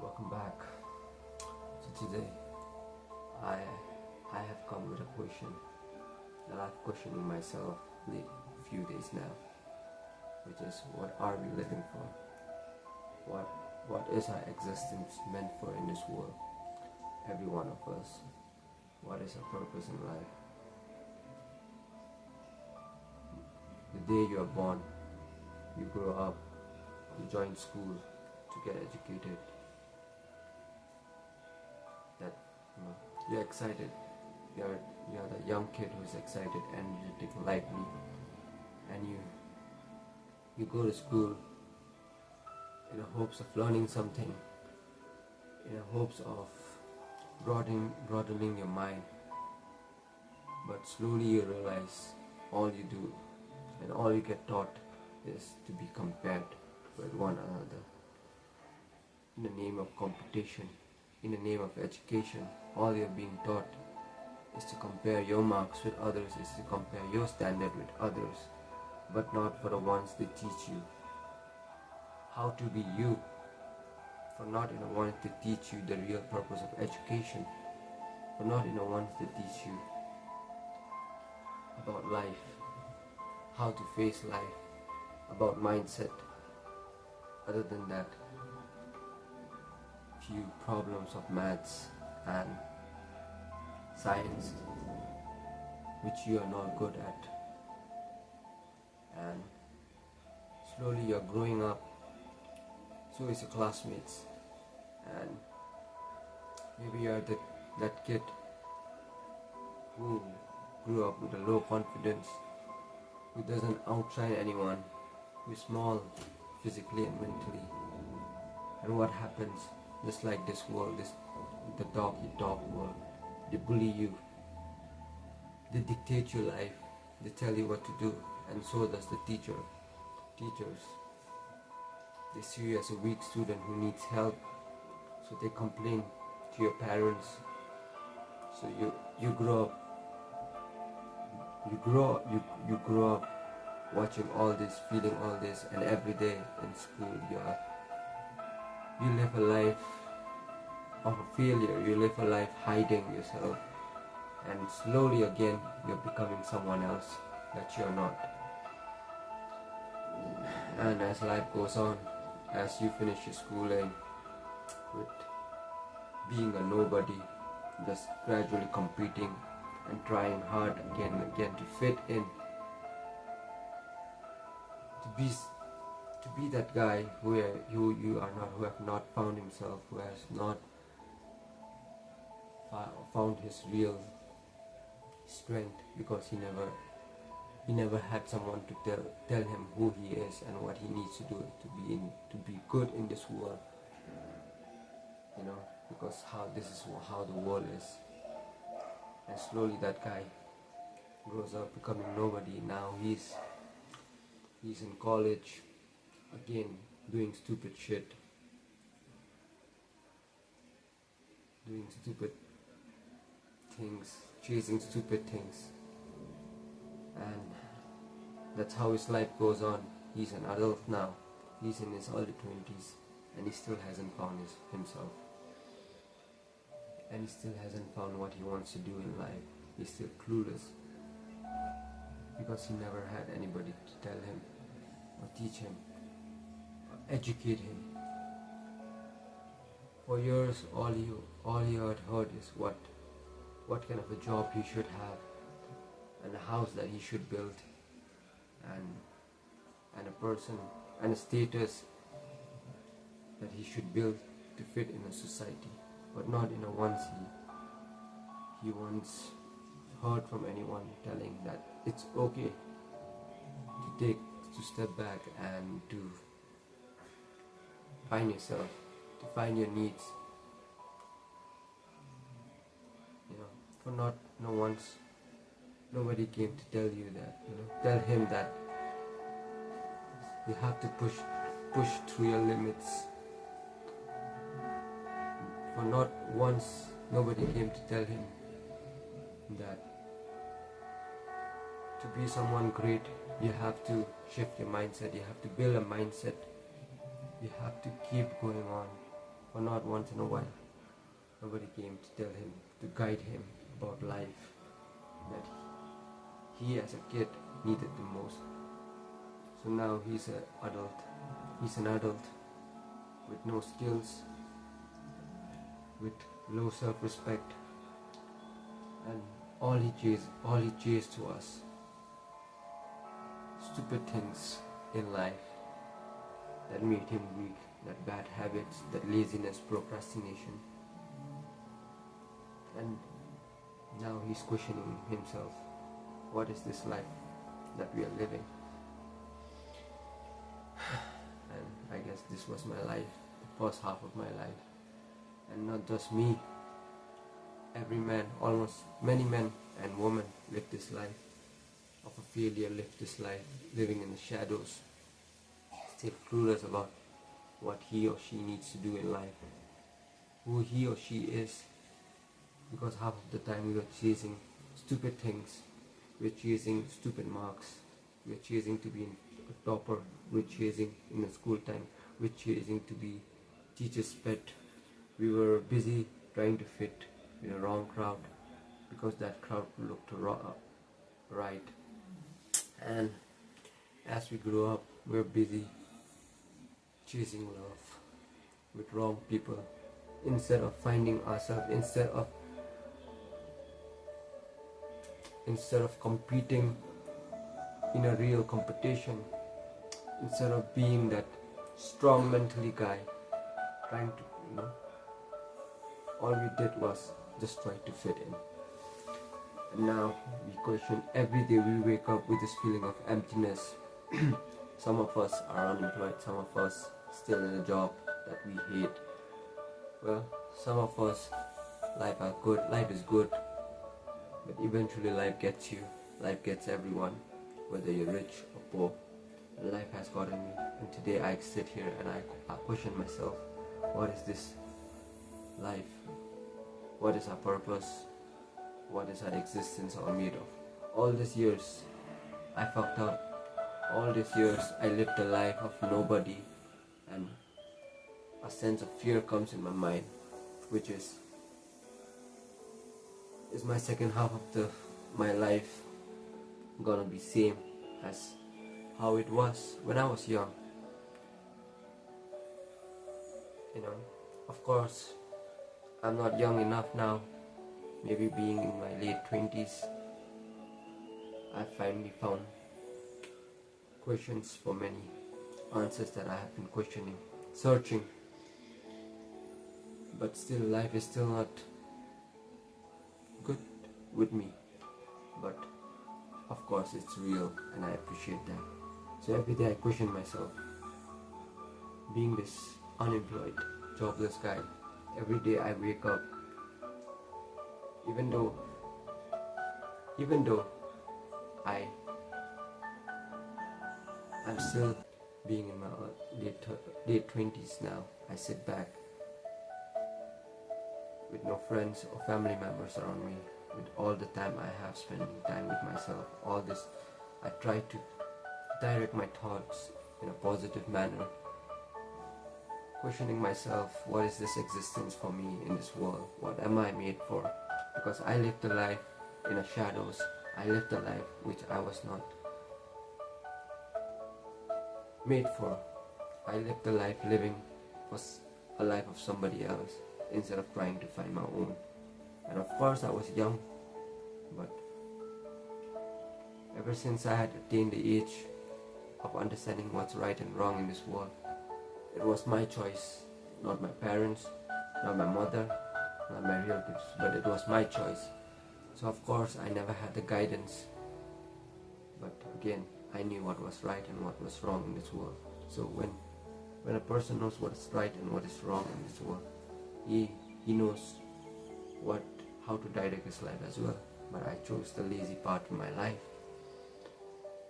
Welcome back. So today I I have come with a question that I've questioning myself the few days now, which is what are we living for? What is our existence meant for in this world? Every one of us. What is our purpose in life? The day you are born, you grow up, you join school to get educated. That you're excited. You're the young kid who's excited, energetic, lively, and you go to school in the hopes of learning something, in the hopes of broadening your mind. But slowly you realize all you do and all you get taught is to be compared with one another. In the name of competition, in the name of education, all you're being taught is to compare your marks with others, is to compare your standard with others, but not for the ones they teach you how to be you, for not in the ones that teach you the real purpose of education, for not in the ones that teach you about life, how to face life, about mindset. Other than that, few problems of maths and science which you are not good at, and slowly you're growing up, so is your classmates, and maybe you're that kid who grew up with a low confidence, who doesn't outshine anyone, who is small physically and mentally. And what happens, just like this world, the dog eat dog world, they bully you, they dictate your life, they tell you what to do, and so does the teachers. They see you as a weak student who needs help, so they complain to your parents. So you grow up watching all this, feeling all this, and every day in school you live a life of a failure. You live a life hiding yourself, and slowly again you're becoming someone else that you're not. And as life goes on, as you finish your schooling with being a nobody, just gradually competing and trying hard again and again to fit in, to be that guy who you are not, who have not found himself, who has not found his real strength, because he never had someone to tell him who he is and what he needs to do to be good in this world. Because this is how the world is. And slowly that guy grows up becoming nobody. Now he's in college again, doing stupid shit, doing stupid things, chasing stupid things, and that's how his life goes on. He's an adult now, he's in his early 20s, and he still hasn't found himself, and he still hasn't found what he wants to do in life. He's still clueless, because he never had anybody to tell him or teach him or educate him. For years, all he had heard is what kind of a job he should have, and a house that he should build, and a person and a status that he should build to fit in a society, but not in a once he once heard from anyone telling that it's okay to step back and to find yourself, to find your needs. For nobody came to tell you that, tell him that you have to push through your limits. For not once, nobody came to tell him that to be someone great, you have to shift your mindset, you have to build a mindset, you have to keep going on, or not once in a while. Nobody came to tell him, to guide him about life that he as a kid needed the most. So now he's an adult. He's an adult with no skills, with low self-respect, and all he chased was stupid things in life that made him weak, that bad habits, that laziness, procrastination. And now he's questioning himself, what is this life that we are living? And I guess this was my life, the first half of my life. And not just me, every man, almost many men and women live this life of a failure, live this life living in the shadows, still clueless about what he or she needs to do in life, who he or she is, because half of the time we are chasing stupid things, we're chasing stupid marks, we're chasing to be a topper, we're chasing in the school time, we're chasing to be teacher's pet. We were busy trying to fit in a wrong crowd because that crowd looked right. And as we grow up, we're busy chasing love with wrong people instead of finding ourselves, instead of competing in a real competition, instead of being that strong mentally guy trying to, all we did was just try to fit in. And now we question every day. We wake up with this feeling of emptiness. Some of us are unemployed, some of us still in a job that we hate. Well, some of us, life is good, but eventually life gets you, life gets everyone, whether you're rich or poor. Life has gotten me, and today I sit here and I question myself, what is this life? What is our purpose? What is our existence all made of? All these years I fucked up. All these years I lived a life of nobody, and a sense of fear comes in my mind, which is my second half of my life gonna be same as how it was when I was young? Of course, I'm not young enough now. Maybe being in my late 20s, I finally found questions for many answers that I have been questioning, searching. But still, life is still not good with me. But of course, it's real, and I appreciate that. So every day I question myself, being this unemployed, jobless guy. Every day I wake up, even though I'm still being in my late 20s now, I sit back with no friends or family members around me, with all the time I have spending time with myself. All this, I try to direct my thoughts in a positive manner, questioning myself, what is this existence for me in this world? What am I made for? Because I lived a life in the shadows. I lived a life which I was not made for. I lived a life living was a life of somebody else instead of trying to find my own. And of course I was young, but ever since I had attained the age of understanding what's right and wrong in this world, it was my choice, not my parents, not my mother, not my relatives, but it was my choice. So of course I never had the guidance, but again I knew what was right and what was wrong in this world. So when a person knows what is right and what is wrong in this world, he knows how to direct his life as well. But I chose the lazy part of my life,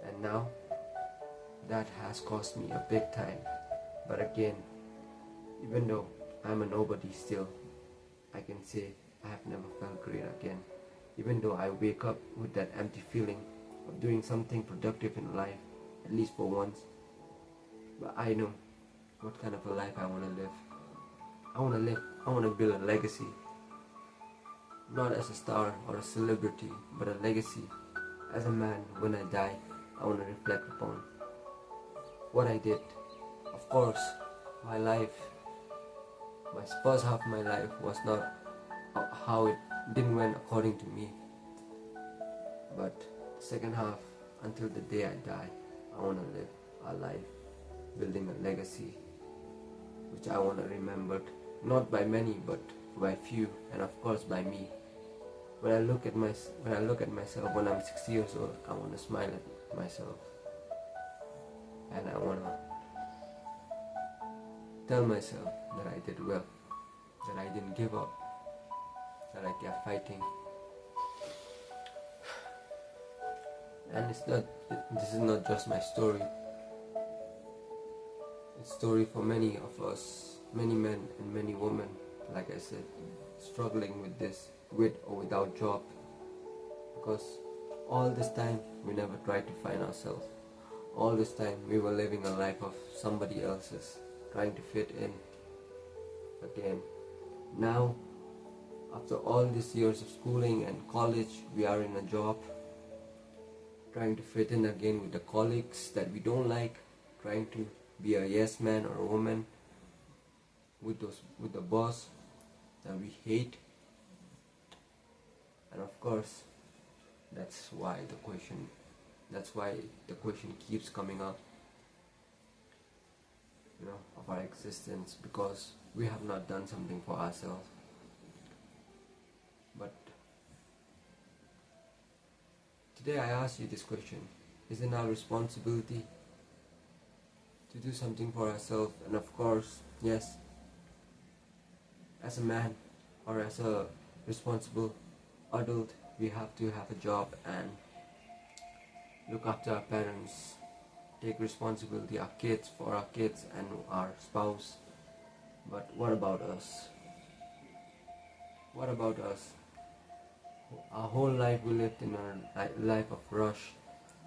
and now that has cost me a big time. But again, even though I'm a nobody still, I can say I have never felt great again. Even though I wake up with that empty feeling of doing something productive in life, at least for once, but I know what kind of a life I want to live. I want to live, I want to build a legacy, not as a star or a celebrity, but a legacy. As a man, when I die, I want to reflect upon what I did. Of course, my life, my first half of my life was not how it didn't went according to me, but the second half, until the day I die, I want to live a life building a legacy which I want to remembered not by many but by few, and of course by me. When I look at myself when I'm 6 years old, I want to smile at myself, and I want to tell myself that I did well, that I didn't give up, that I kept fighting. And this is not just my story. It's a story for many of us, many men and many women, like I said, struggling with this, with or without job. Because all this time we never tried to find ourselves. All this time we were living a life of somebody else's, trying to fit in again. Now, after all these years of schooling and college, we are in a job, trying to fit in again with the colleagues that we don't like, trying to be a yes man or a woman with the boss that we hate. And of course, that's why the question keeps coming up, of our existence, because we have not done something for ourselves. But today I ask you this question: isn't our responsibility to do something for ourselves? And of course, yes, as a man or as a responsible adult, we have to have a job and look after our parents, take responsibility for our kids and our spouse. But what about us? What about us? Our whole life we lived in a life of rush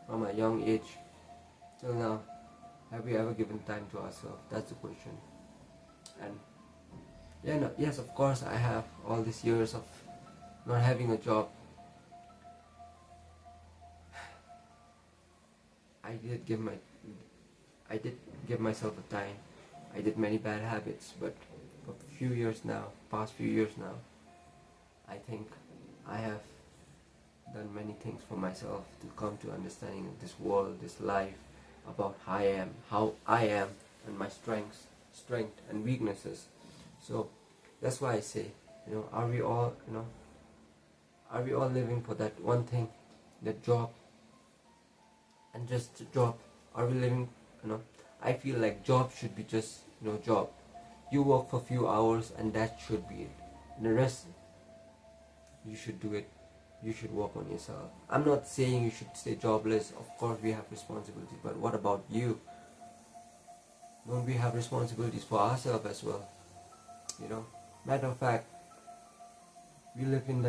from a young age till now. Have we ever given time to ourselves? That's the question. And yes, of course I have all these years of not having a job. I did give myself a time. I did many bad habits, but for past few years now, I think I have done many things for myself to come to understanding of this world, this life, about how I am, and my strength and weaknesses. So that's why I say, are we all living for that one thing, that job, and just a job? Are we living, I feel like job should be just, job. You work for a few hours and that should be it. And the rest, you should do it. You should work on yourself. I'm not saying you should stay jobless. Of course we have responsibilities, but what about you? Don't we have responsibilities for ourselves as well? Matter of fact, we live in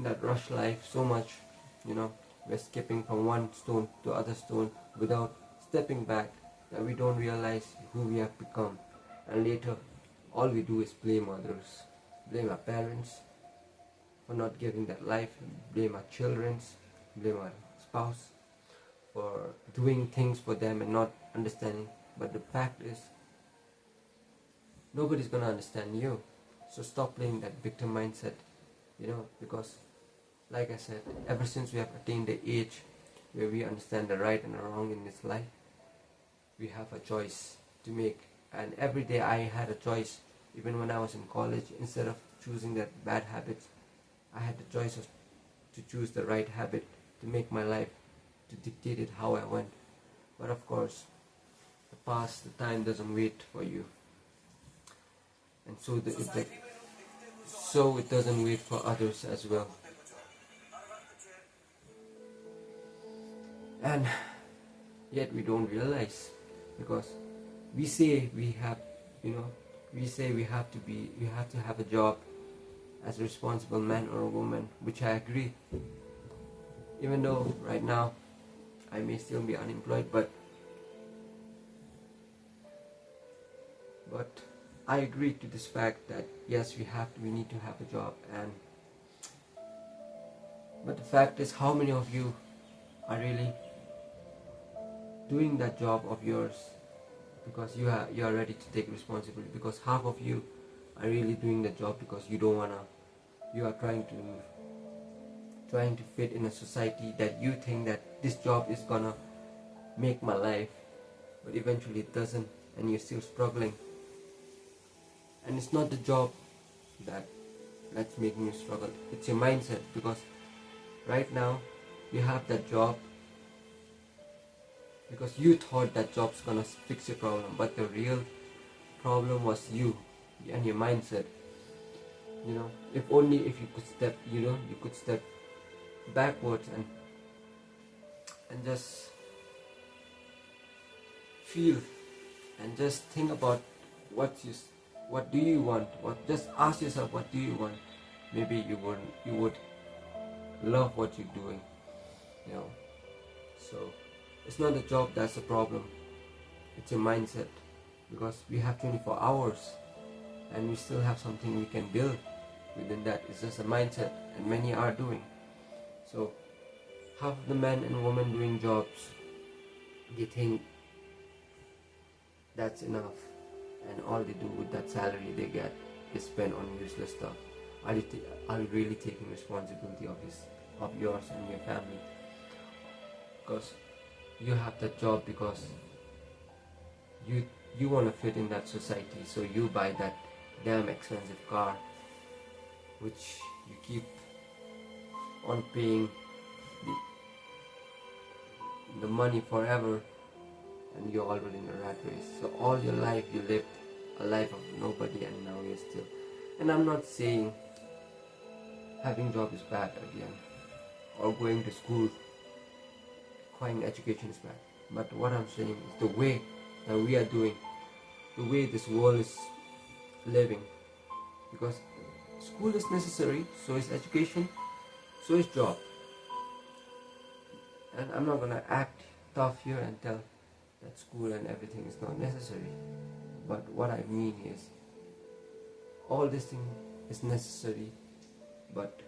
that rush life so much. We're skipping from one stone to other stone without stepping back, that we don't realize who we have become. And later, all we do is blame others, blame our parents for not giving that life, blame our children, blame our spouse for doing things for them and not understanding. But the fact is, nobody's gonna understand you. So stop playing that victim mindset, because like I said, ever since we have attained the age where we understand the right and the wrong in this life, we have a choice to make. And every day I had a choice. Even when I was in college, instead of choosing that bad habits, I had the choice to choose the right habit, to make my life, to dictate it how I went. But of course, the time doesn't wait for you. And so it doesn't wait for others as well. And yet we don't realize, because we say we have to have a job as a responsible man or a woman, which I agree. Even though right now I may still be unemployed, but I agree to this fact that yes, we need to have a job, and but the fact is, how many of you are really doing that job of yours because you are ready to take responsibility? Because half of you are really doing the job because you don't wanna, you are trying to fit in a society that you think that this job is gonna make my life, but eventually it doesn't, and you're still struggling. And it's not the job that's making you struggle, it's your mindset. Because right now you have that job because you thought that job's gonna fix your problem, but the real problem was you and your mindset. If only if you could step, you could step backwards and just feel and just think about what do you want. Just ask yourself, what do you want? Maybe you would love what you're doing. So it's not the job that's the problem, it's your mindset. Because we have 24 hours and we still have something we can build within that. It's just a mindset, and many are doing. So half of the men and women doing jobs, they think that's enough, and all they do with that salary they get is spend on useless stuff. Are you really taking responsibility of yours and your family? Because you have that job because you want to fit in that society, so you buy that damn expensive car which you keep on paying the money forever, and you're already in a rat race. So all your life you lived a life of nobody, and now you're still. And I'm not saying having job is bad again, or going to school, acquiring education is bad. But what I'm saying is the way that we are doing, the way this world is living. Because school is necessary, so is education, so is job. And I'm not gonna act tough here and tell that school and everything is not necessary. But what I mean is, all this thing is necessary, but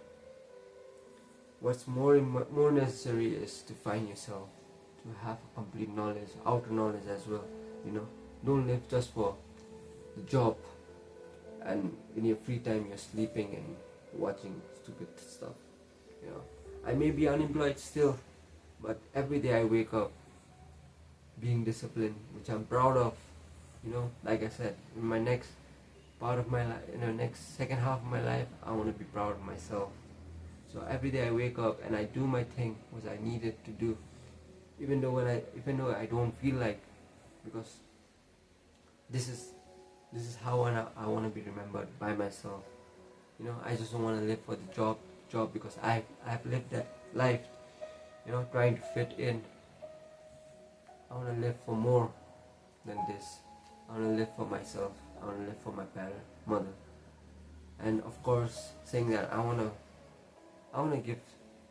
what's more necessary is to find yourself, to have a complete knowledge, outer knowledge as well. Don't live just for the job, and in your free time you're sleeping and watching stupid stuff. I may be unemployed still, but every day I wake up being disciplined, which I'm proud of. Like I said, in my next part of my life, in the next second half of my life, I want to be proud of myself. So every day I wake up and I do my thing which I needed to do, even though I don't feel like, because this is how I want to be remembered by myself. I just don't want to live for the job because I've lived that life, trying to fit in. I want to live for more than this. I want to live for myself. I want to live for my mother. And of course, saying that, I want to give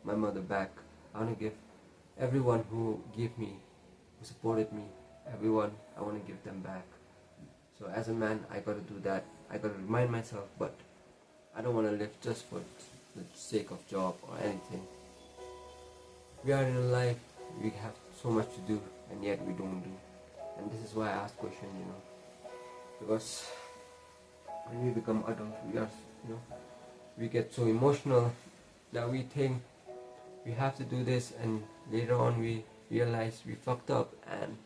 my mother back. I want to give everyone who supported me, everyone, I want to give them back. So as a man, I got to do that. I got to remind myself, but I don't want to live just for the sake of job or anything. We are in a life, we have so much to do, and yet we don't do. And this is why I ask question, because when we become adult, we get so emotional that we think we have to do this, and later on we realize we fucked up, and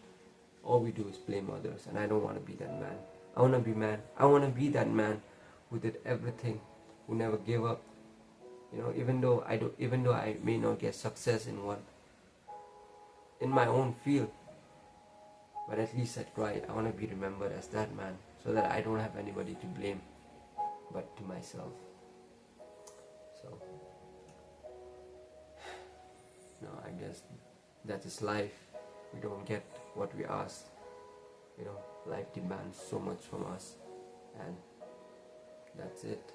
all we do is blame others. And I don't want to be that man. I want to be that man who did everything, who never gave up. Even though I may not get success in my own field, but at least I tried. I want to be remembered as that man, so that I don't have anybody to blame but to myself. So no, I guess that is life. We don't get what we ask. Life demands so much from us, and that's it.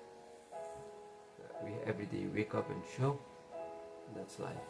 We every day wake up and show. That's life.